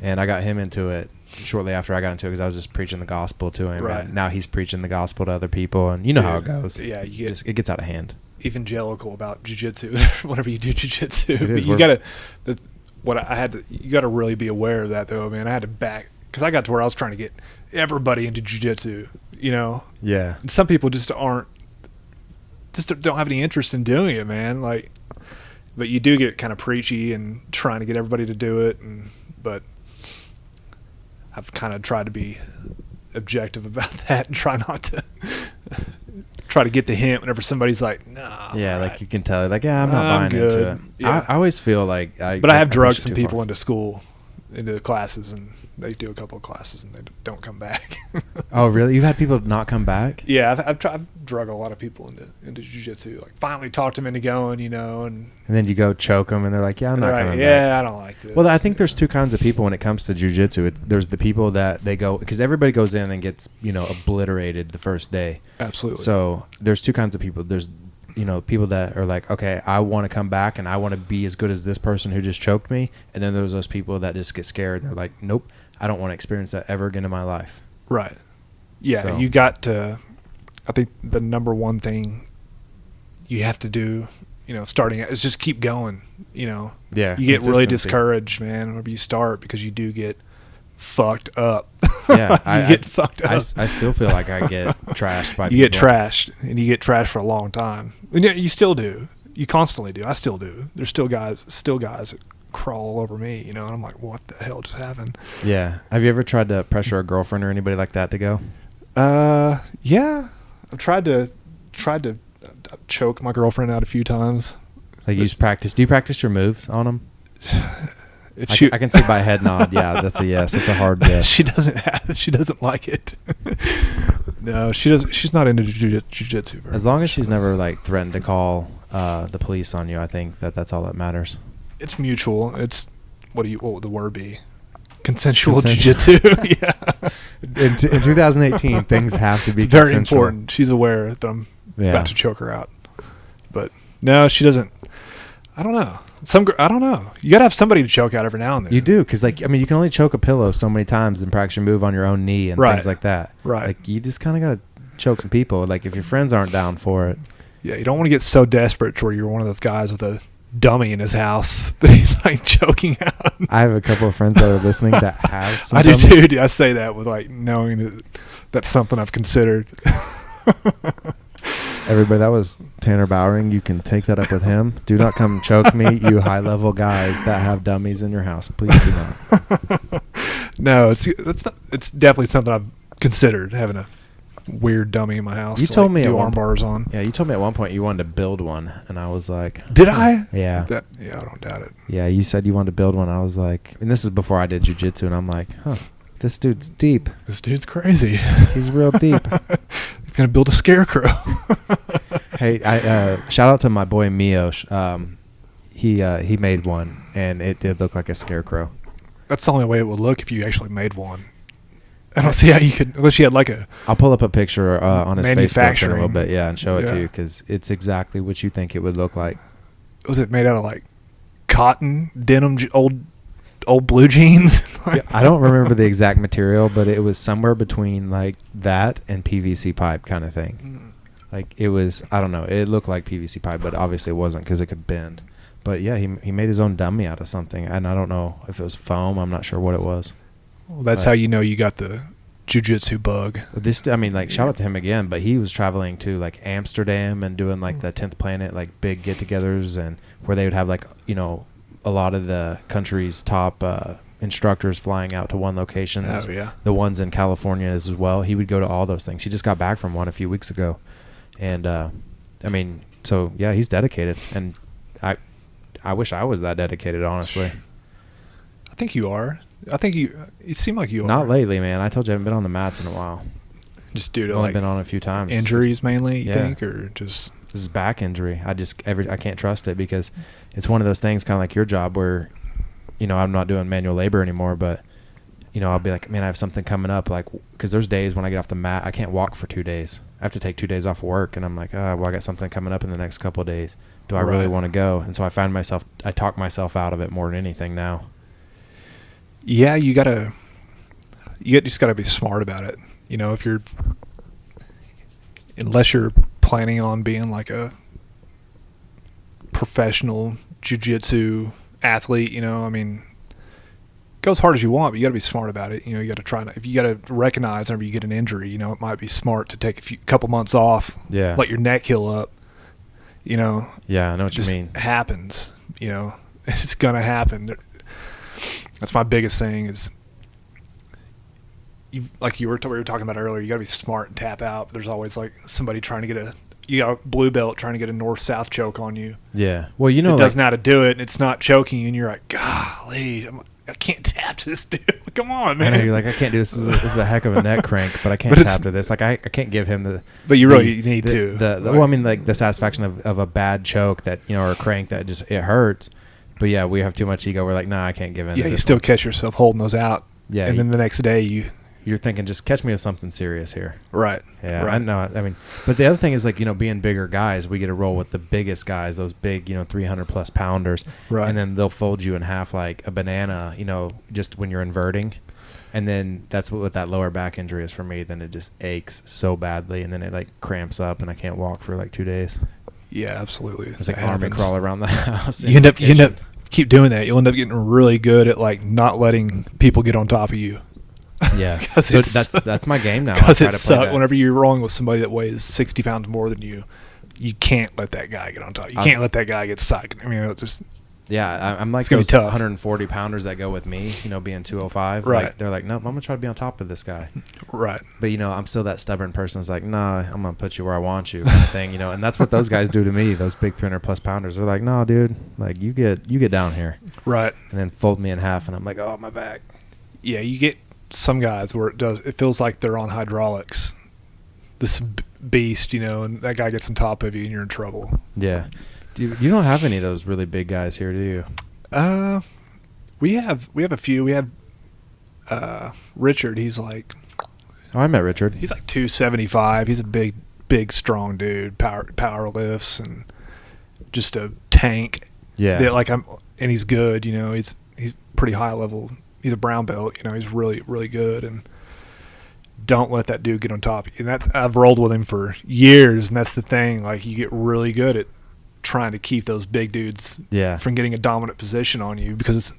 and I got him into it shortly after I got into it because I was just preaching the gospel to him. Right. And now he's preaching the gospel to other people, and how it goes. Yeah, it gets out of hand. Evangelical about jiu-jitsu whenever you do jiu-jitsu. You gotta really be aware of that though, man. I had to back because I got to where I was trying to get everybody into jiu-jitsu, Yeah. And some people just don't have any interest in doing it, man. Like, but you do get kind of preachy and trying to get everybody to do it, but I've kind of tried to be objective about that and try not to try to get the hint whenever somebody's like, nah. Yeah, like you can tell, like, yeah, I'm not buying into it. Yeah. I always feel like But I have drugged some people into school, into the classes, and they do a couple of classes and they don't come back. Oh, really? You've had people not come back? Yeah, I've drug a lot of people into jiu-jitsu. Like, finally talked them into going, and then you go choke them, and they're like, "Yeah, I'm not coming back." Yeah, I don't like this. Well, I think there's two kinds of people when it comes to jiu-jitsu. There's the people that they go because everybody goes in and gets obliterated the first day. Absolutely. So there's two kinds of people. There's people that are like, okay, I want to come back and I want to be as good as this person who just choked me. And then there's those people that just get scared and they're like, nope, I don't want to experience that ever again in my life. Right. Yeah, so. You got to, I think the number one thing you have to do, starting is just keep going, Yeah. You get really discouraged, man, whenever you start because you do get fucked up. Yeah, you get fucked up. I still feel like I get trashed by people. You get trashed, and you get trashed for a long time. And you still do. You constantly do. I still do. There's still guys that crawl all over me, and I'm like, what the hell just happened? Yeah. Have you ever tried to pressure a girlfriend or anybody like that to go? Yeah. I've tried to choke my girlfriend out a few times. Like you practice. Do you practice your moves on them? I can see by head nod. Yeah, that's a yes. It's a hard yes. She doesn't like it. No, she doesn't. She's not into jiu-jitsu. As long as she's never like threatened to call the police on you, I think that's all that matters. It's mutual. It's what would the word be? Consensual jiu-jitsu. Yeah. In 2018, things have to be very important. She's aware that I'm about to choke her out, but no, she doesn't. I don't know. I don't know. You gotta have somebody to choke out every now and then. You do, because you can only choke a pillow so many times and practice your move on your own knee and things like that. Right. Like you just kind of gotta choke some people. Like if your friends aren't down for it. Yeah, you don't want to get so desperate to where you're one of those guys with a dummy in his house that he's like choking out. I have a couple of friends that are listening that have some I do too. Dude. I say that with like knowing that that's something I've considered. Everybody, that was Tanner Bowring. You can take that up with him. Do not come choke me, you high-level guys that have dummies in your house. Please do not. No, it's definitely something I've considered, having a weird dummy in my house. You told me do arm bars on. Yeah, you told me at one point you wanted to build one, and I was like, did I? Yeah. I don't doubt it. Yeah, you said you wanted to build one. I was like, and this is before I did jiu-jitsu, and I'm like, this dude's deep. This dude's crazy. He's real deep. He's gonna build a scarecrow. Hey, shout out to my boy Mio. He made one, and it did look like a scarecrow. that's the only way it would look if you actually made one. I don't see how you could, unless you had like a. I'll pull up a picture on his Facebook in a little bit, and show it to you, because it's exactly what you think it would look like. Was it made out of like cotton, denim, old blue jeans? I don't remember the exact material, but it was somewhere between like that and PVC pipe kind of thing. Like it was, I don't know, it looked like PVC pipe, but obviously it wasn't because it could bend. But yeah, he made his own dummy out of something, and I don't know if it was foam. I'm not sure what it was. Well, that's how you know you got the jiu-jitsu bug. Shout out to him again, but he was traveling to like Amsterdam and doing like the 10th Planet, like big get-togethers, and where they would have like, a lot of the country's top instructors flying out to one location. Oh, yeah. The ones in California as well. He would go to all those things. He just got back from one a few weeks ago. And, so, yeah, he's dedicated. And I wish I was that dedicated, honestly. I think you are. I think you seem like you are. Not lately, man. I told you I haven't been on the mats in a while. Just due to only been on a few times. Injuries mainly, you think, or just... This is back injury. I can't trust it, because it's one of those things kind of like your job where, I'm not doing manual labor anymore, but, I'll be like, man, I have something coming up. Like, because there's days when I get off the mat, I can't walk for 2 days. I have to take 2 days off work, and I'm like, I got something coming up in the next couple of days. Do I really want to go? And so I talk myself out of it more than anything now. Yeah, you just gotta be smart about it. Unless you're planning on being like a professional jiu-jitsu athlete, go as hard as you want, but you got to be smart about it. You got to try. If you got to recognize whenever you get an injury, it might be smart to take a couple months off. Yeah. Let your neck heal up. Yeah, I know what you mean. It happens. It's gonna happen. That's my biggest thing is. We were talking about earlier, you got to be smart and tap out. But there's always like somebody trying to get you got a blue belt trying to get a north-south choke on you. Yeah. Well, it doesn't know how to do it, and it's not choking you, and you're like, golly, I can't tap to this dude. Come on, man. I know, you're like, I can't do this. This is a heck of a neck crank, but I can't tap to this. Like, I can't give him the. But you really need to. The satisfaction of a bad choke that, or a crank that just, it hurts. But yeah, we have too much ego. We're like, nah, I can't give in. Yeah, you still catch yourself holding those out. Yeah. And then the next day you're thinking, just catch me with something serious here. Right. Yeah, right. I know. But the other thing is, like, being bigger guys, we get to roll with the biggest guys, those big, 300-plus pounders. Right. And then they'll fold you in half like a banana, just when you're inverting. And then that's what that lower back injury is for me. Then it just aches so badly, and then it, like, cramps up, and I can't walk for, like, 2 days. Yeah, absolutely. It's like army crawl around the house. You end up keep doing that. You'll end up getting really good at, like, not letting people get on top of you. Yeah, so that's my game now. Because it sucks. Whenever you're rolling with somebody that weighs 60 pounds more than you, you can't let that guy get on top. You can't let that guy get psyched. It's just... Yeah, I'm like those 140 pounders that go with me, being 205. Right. Like, they're like, nope, I'm going to try to be on top of this guy. Right. But, I'm still that stubborn person that's like, nah, I'm going to put you where I want you kind of thing, And that's what those guys do to me, those big 300-plus pounders. They're like, no, dude, like, you get down here. Right. And then fold me in half, and I'm like, oh, my back. Yeah, you get some guys where it feels like they're on hydraulics. This beast, and that guy gets on top of you, and you're in trouble. Yeah. You don't have any of those really big guys here, do you? We have a few. We have Richard. He's like... Oh, I met Richard. He's like 275. He's a big, strong dude. Power lifts and just a tank. Yeah. And he's good. He's pretty high level. He's a brown belt. He's really, really good. And don't let that dude get on top. And I've rolled with him for years, and that's the thing. Like, you get really good at trying to keep those big dudes from getting a dominant position on you, because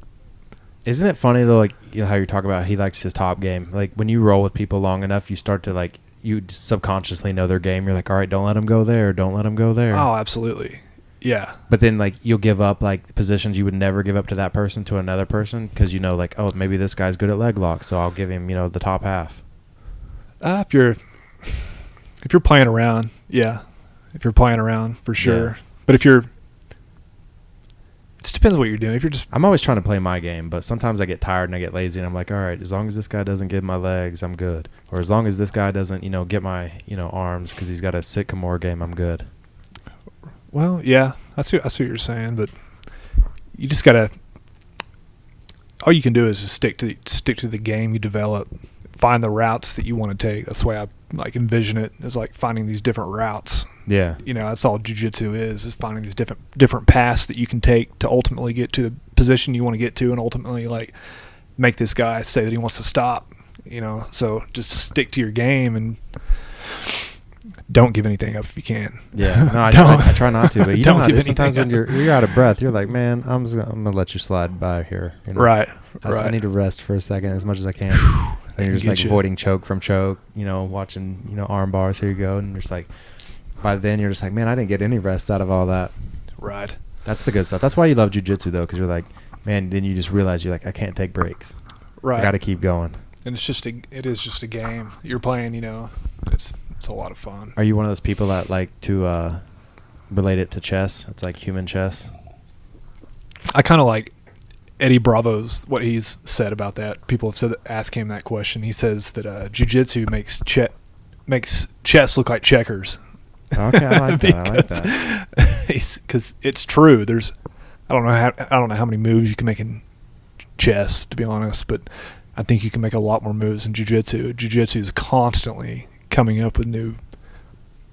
isn't it funny though, like, how you talk about he likes his top game. Like, when you roll with people long enough, you start to, like, you subconsciously know their game. You're like, all right, don't let them go there, don't let them go there. Oh, absolutely. Yeah. But then, like, you'll give up, like, positions you would never give up to that person to another person, because like, oh, maybe this guy's good at leg locks, so I'll give him, the top half. If you're playing around, yeah. If you're playing around, for sure. Yeah. But if it just depends what you're doing. If you're just... I'm always trying to play my game, but sometimes I get tired and I get lazy, and I'm like, all right, as long as this guy doesn't get my legs, I'm good. Or as long as this guy doesn't, get my, arms, because he's got a sycamore game, I'm good. Well, yeah, I see what you're saying, but you just gotta... all you can do is just stick to the game you develop, find the routes that you want to take. That's the way I like envision it, is like finding these different routes. Yeah. That's all jiu-jitsu is finding these different paths that you can take to ultimately get to the position you want to get to, and ultimately like make this guy say that he wants to stop. So just stick to your game and don't give anything up if you can. Yeah, no, I try not to, but you don't give sometimes when anything you're out of breath, you're like, man, I'm gonna let you slide by here. Right. I need to rest for a second as much as I can. And you're just like avoiding choke from choke, watching, arm bars. Here you go, and you're just like, by then you're just like, man, I didn't get any rest out of all that. Right. That's the good stuff. That's why you love jiu-jitsu though, because you're like, man, then you just realize you're like, I can't take breaks. Right. I got to keep going. And it is just a game you're playing. It's a lot of fun. Are you one of those people that like to relate it to chess? It's like human chess. I kind of like Eddie Bravo's what he's said about that. People have asked him that question. He says that jiu-jitsu makes chess look like checkers. Okay, I like that. Because it's true. I don't know how many moves you can make in chess, to be honest, but I think you can make a lot more moves in jiu-jitsu. Jiu-jitsu is constantly coming up with new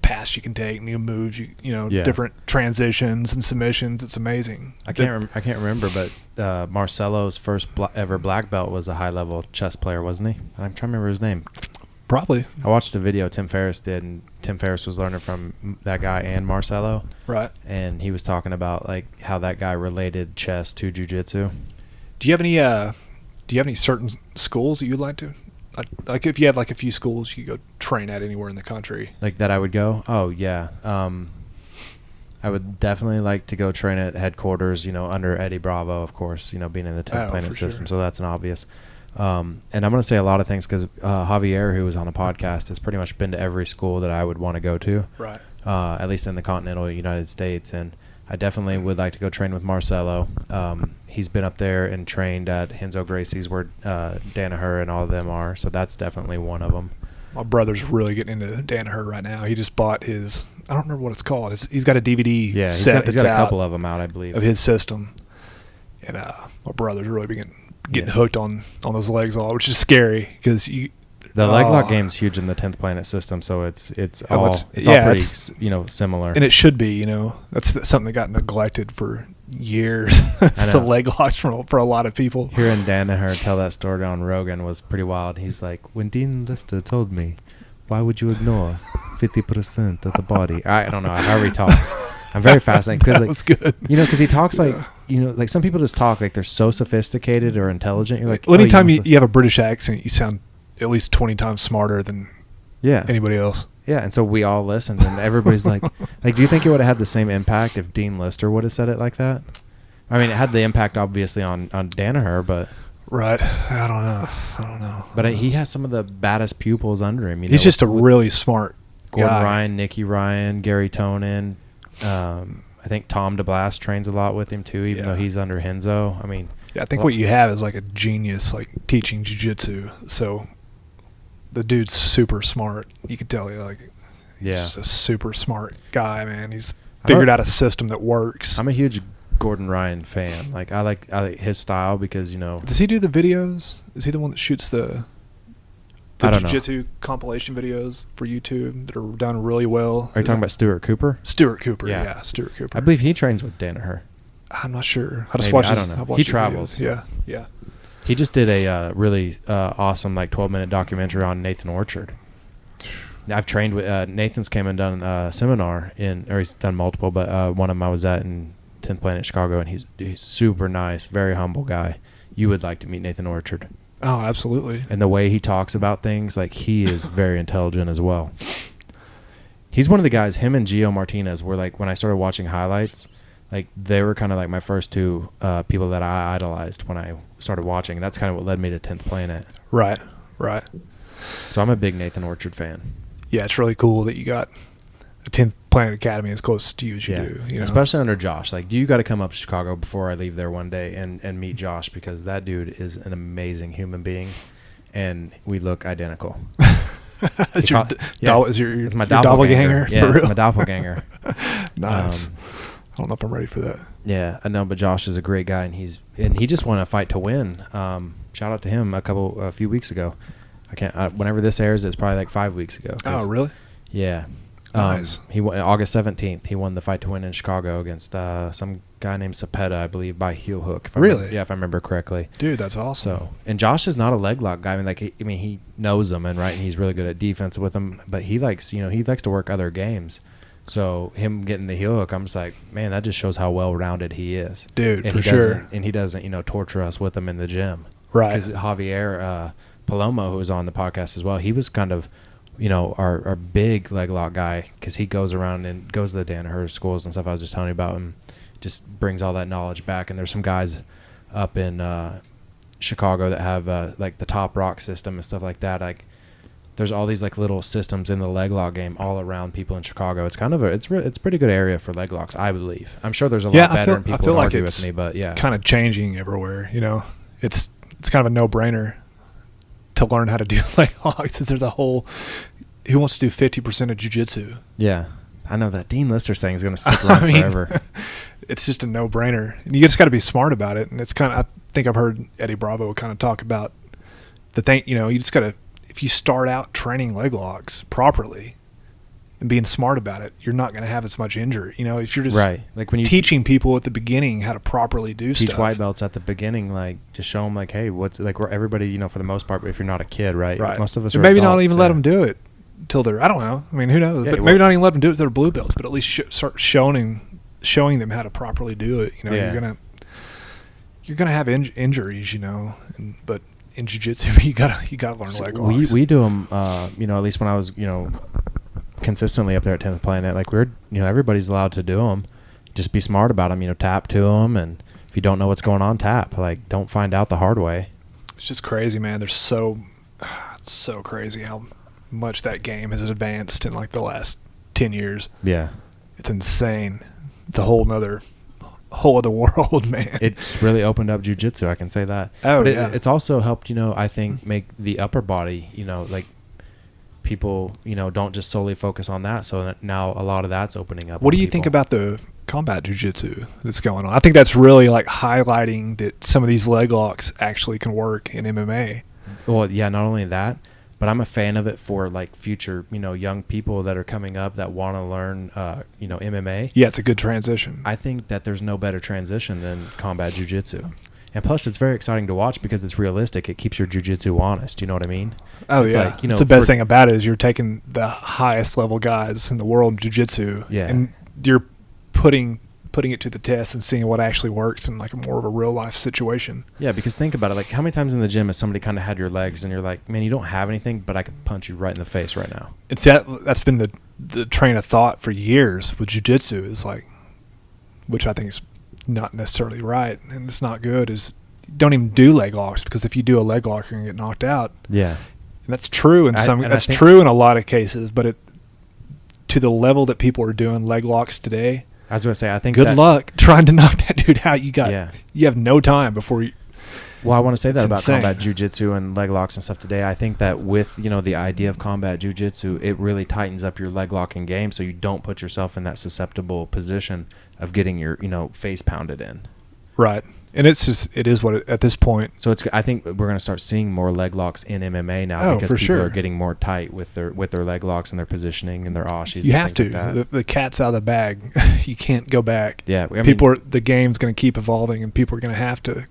paths you can take, new moves, different transitions and submissions. It's amazing. I can't remember, but Marcelo's first ever black belt was a high-level chess player, wasn't he? I'm trying to remember his name. Probably. I watched a video Tim Ferriss did, and Tim Ferriss was learning from that guy and Marcelo. Right. And he was talking about like how that guy related chess to jiu-jitsu. Do you have any certain schools that you'd like to? Like if you had like a few schools you could go train at anywhere in the country. Like that I would go? Oh, yeah. I would definitely like to go train at headquarters, under Eddie Bravo, of course, being in the 10th Planet system. Sure. So that's an obvious. And I'm going to say a lot of things because Javier, who was on the podcast, has pretty much been to every school that I would want to go to. Right. At least in the continental United States. And I definitely would like to go train with Marcelo. He's been up there and trained at Ceaser Gracie's where Danaher and all of them are. So that's definitely one of them. My brother's really getting into Danaher right now. He just bought his, I don't remember what it's called. He's got a DVD set. He's got a couple of them out, I believe. Of his system. And my brother's really getting hooked on those legs all, which is scary because the leg lock game's huge in the 10th Planet system, so it's all pretty similar. And it should be, that's something that got neglected for years. It's the leg locks for a lot of people. Hearing Danaher tell that story on Rogan was pretty wild. He's like, when Dean Lister told me, why would you ignore 50% of the body? I don't know how he talks. I'm very fascinated because was good. Because he talks like like some people just talk like they're so sophisticated or intelligent. You're like, anytime you have a British accent, you sound at least 20 times smarter than anybody else. Yeah, and so we all listened, and everybody's like, do you think it would have had the same impact if Dean Lister would have said it like that? I mean, it had the impact obviously on Danaher, but right. I don't know. But he has some of the baddest pupils under him. He's just a really smart Gordon guy. Ryan, Nicky Ryan, Gary Tonin. I think Tom DeBlast trains a lot with him too, even though he's under Henzo. I mean, I think what you have is like a genius, like teaching jiu-jitsu. So the dude's super smart. You can tell he's just a super smart guy, man. He's figured out a system that works. I'm a huge Gordon Ryan fan. Like I like his style because Does he do the videos? Is he the one that shoots the jiu-jitsu compilation videos for YouTube that are done really well? Are you talking about Stuart Cooper? Stuart Cooper, yeah, Stuart Cooper. I believe he trains with Danaher. I'm not sure. I don't know. He travels. Videos. Yeah. He just did a really awesome 12-minute documentary on Nathan Orchard. I've trained with Nathan's came and done a seminar or he's done multiple, but one of them I was at in 10th Planet Chicago, and he's super nice, very humble guy. You would like to meet Nathan Orchard. Oh, absolutely. And the way he talks about things, he is very intelligent as well. He's one of the guys, him and Gio Martinez were when I started watching highlights, they were kind of my first two people that I idolized when I started watching. And that's kind of what led me to 10th Planet. Right. So I'm a big Nathan Orchard fan. Yeah, it's really cool that you got a 10th Planet Academy as close to you as you do. Especially under Josh. You got to come up to Chicago before I leave there one day and meet Josh, because that dude is an amazing human being, and we look identical. It's my doppelganger. doppelganger? Yeah, it's my doppelganger. Nice. don't know if I'm ready for that. Yeah, I know, but Josh is a great guy, and he just won a fight to win. Shout out to him a few weeks ago. Whenever this airs, it's probably like 5 weeks ago. Oh, really? Yeah. Nice. He won August 17th. He won the fight to win in Chicago against some guy named Cepeda, I believe, by heel hook. Really? If I remember correctly. Dude, that's awesome. So, and Josh is not a leg lock guy. He knows them, and he's really good at defense with them. But he likes to work other games. So him getting the heel hook, I'm just like, man, that just shows how well rounded he is. Dude, and for sure. He doesn't torture us with them in the gym. Right. Because Javier Palomo, who was on the podcast as well, he was kind of, our big leg lock guy, because he goes around and goes to the Danaher schools and stuff I was just telling you about, and just brings all that knowledge back. And there's some guys up in Chicago that have like the Top Rock system and stuff like that. Like, there's all these like little systems in the leg lock game all around people in Chicago. It's kind of it's a pretty good area for leg locks, I believe. I'm sure there's a lot better, and people would argue with me, but yeah, kind of changing everywhere. It's kind of a no-brainer to learn how to do leg locks. There's a whole who wants to do 50% of jiu-jitsu. Yeah, I know that Dean Lister saying is going to stick around forever. It's just a no-brainer, and you just got to be smart about it. And it's kind of, I think I've heard Eddie Bravo kind of talk about the thing. You just got to, if you start out training leg locks properly and being smart about it, you're not going to have as much injury. If you're just like when you teaching people at the beginning how to properly do teach stuff. White belts at the beginning, like just show them like, hey, what's like where everybody, for the most part, if you're not a kid, right? Most of us are maybe adults, not even let them do it until they're, I don't know. I mean, who knows? Yeah, but maybe not even let them do it until they're blue belts, but at least start showing them how to properly do it. You're gonna have injuries, but in jiu-jitsu you gotta learn leg locks. We do them, at least when I was, consistently up there at 10th Planet, like everybody's allowed to do them. Just be smart about them, tap to them, and if you don't know what's going on, tap. Like, don't find out the hard way. It's just crazy, man. There's it's so crazy how much that game has advanced in like the last 10 years. Yeah, it's insane. It's a whole other world, man. It's really opened up jiu-jitsu, I can say that. Oh, but yeah. It's also helped, I think, make the upper body, like people, don't just solely focus on that. So that now a lot of that's opening up. What do you think about the combat jiu-jitsu that's going on? I think that's really like highlighting that some of these leg locks actually can work in MMA. Well, yeah, not only that, but I'm a fan of it for like future, young people that are coming up that want to learn, MMA. Yeah, it's a good transition. I think that there's no better transition than combat jiu-jitsu. And plus, it's very exciting to watch because it's realistic. It keeps your jiu-jitsu honest. You know what I mean? Oh, it's yeah. Like, it's the best thing about it is you're taking the highest level guys in the world in jiu-jitsu, and you're putting it to the test and seeing what actually works in like more of a real life situation. Yeah, because think about it. Like, how many times in the gym has somebody kind of had your legs and you're like, man, you don't have anything, but I could punch you right in the face right now. It's that's been the train of thought for years with jiu-jitsu is like, which I think is not necessarily right and it's not good, is don't even do leg locks, because if you do a leg lock you're gonna get knocked out. Yeah, and that's true that's true in a lot of cases, but to the level that people are doing leg locks today, I was gonna say, I think good luck trying to knock that dude out. You have no time before you. Well, I want to say that about combat jiu-jitsu and leg locks and stuff today. I think that with, the idea of combat jiu-jitsu, it really tightens up your leg locking game so you don't put yourself in that susceptible position of getting your, face pounded in. Right. And it is what at this point. So I think we're going to start seeing more leg locks in MMA now because people are getting more tight with their leg locks and their positioning and their ashis. You have to. Like the cat's out of the bag. You can't go back. Yeah. The game's going to keep evolving and people are going to have to.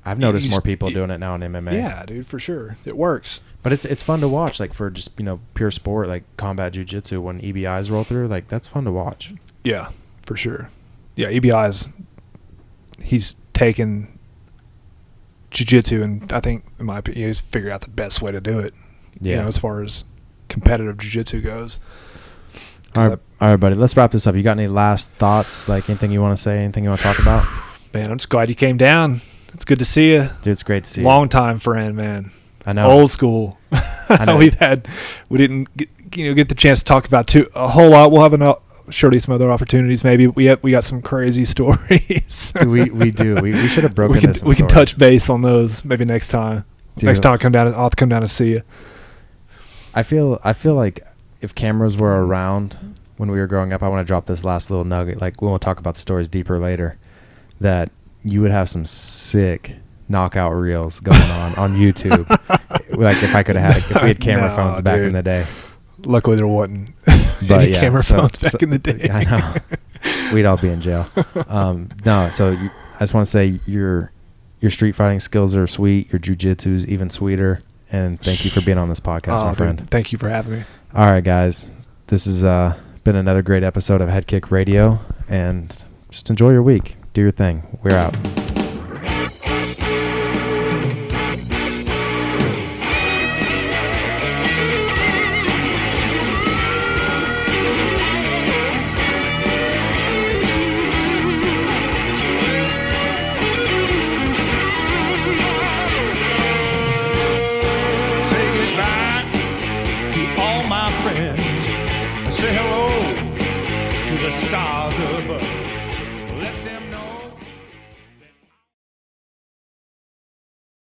I've noticed more people doing it now in MMA. Yeah, dude, for sure. It works. But it's fun to watch, like for just, pure sport, like combat jiu-jitsu, when EBIs roll through, like that's fun to watch. Yeah, for sure. Yeah, EBIs, he's taken jiu-jitsu and I think, in my opinion, he's figured out the best way to do it. Yeah. As far as competitive jiu-jitsu goes. All right, buddy, let's wrap this up. You got any last thoughts, like anything you want to say, anything you want to talk about? Man, I'm just glad you came down. It's good to see you. Dude, it's great to see you. Long time friend, man. I know. Old school. I know. We didn't get the chance to talk about a whole lot. We'll have surely some other opportunities. Maybe we got some crazy stories. we do. We should have broken this. We can touch base on those maybe next time. Dude. Next time I'll have to come down to see you. I feel like if cameras were around, when we were growing up, I want to drop this last little nugget. Like, we'll talk about the stories deeper later, that you would have some sick knockout reels going on YouTube. Like, if I could have had, if we had camera phones back in the day. Luckily, there wasn't any camera phones back in the day. I know. We'd all be in jail. No, so I just want to say your street fighting skills are sweet. Your jiu-jitsu is even sweeter. And thank you for being on this podcast, my friend. Dude, thank you for having me. All right, guys. This has been another great episode of Head Kick Radio. And just enjoy your week. Do your thing. We're out. Say hello to the stars above. Let them know.